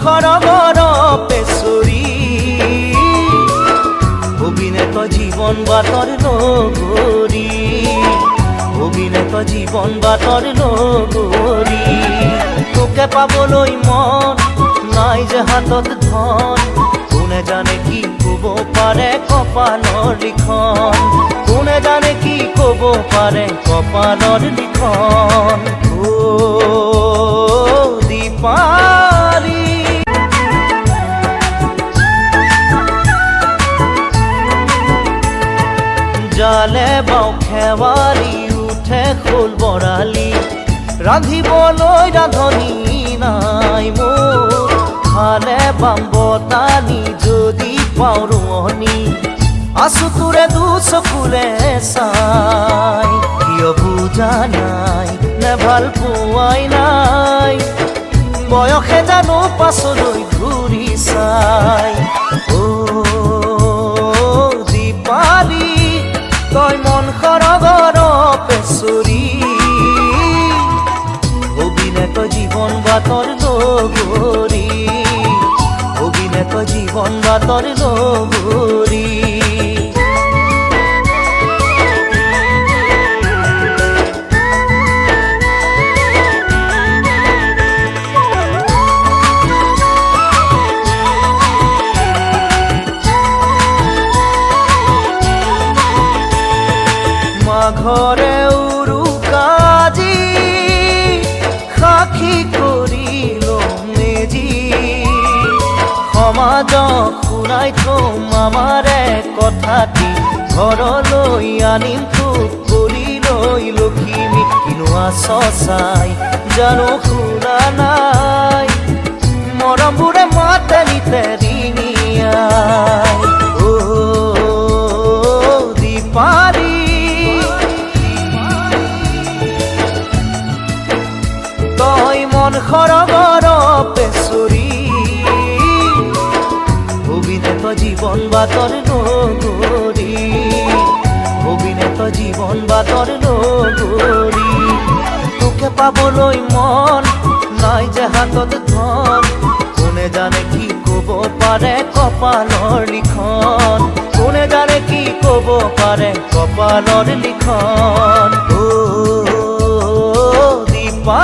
খৰগৰ পেচৰি অভিনেত জীৱন বাটৰ লগৰী অভিনেত জীৱন বাটৰ লগৰী তোকে পাবলৈ মন নাই যে হাতত ধন কোনে জানে কি ক'ব পাৰে কপালৰ লিখন কোনে জানে কি ক'ব পাৰে কপালৰ লিখন ও দীপালি জালে বাও খেৱালি উঠে খোল বৰালি ৰান্ধিবলৈ ৰান্ধনি নাই মোৰ খালে বাম বতানি যদি পাওঁ ৰোৱনি আছো তোৰে দুচকুৰে চাই কিয় বুজা নাই নে ভাল পোৱাই নাই বয়সে জানো পাছলৈ ঘূৰি চাই ও দীপালি তই মন খৰগৰ পেচৰি অভিনেত জীৱন বাটৰ লগৰী অভিনেত জীৱন বাটৰ লগৰী ঘৰে উৰুকাজি সাক্ষী কৰিল মেজি সমাজক শুনাই থম আমাৰে কথাটি ঘৰলৈ আনিম তোক কৰি লৈ লখিমী কিনো আছ চাই জানো শুনা নাই মৰমবোৰে মাতে নিতে ৰিঙিয়াই ও দীপালি তই মন খৰগৰ পেচৰি অভিনেত জীৱন বাটৰ লগৰী অভিনেত জীৱন বাটৰ লগৰী তোকে পাবলৈ মন নাই যে হাতত ধন কোনে জানে কি ক'ব পাৰে কপালৰ লিখন কোনে জানে কি ক'ব পাৰে কপালৰ লিখন ও দীপা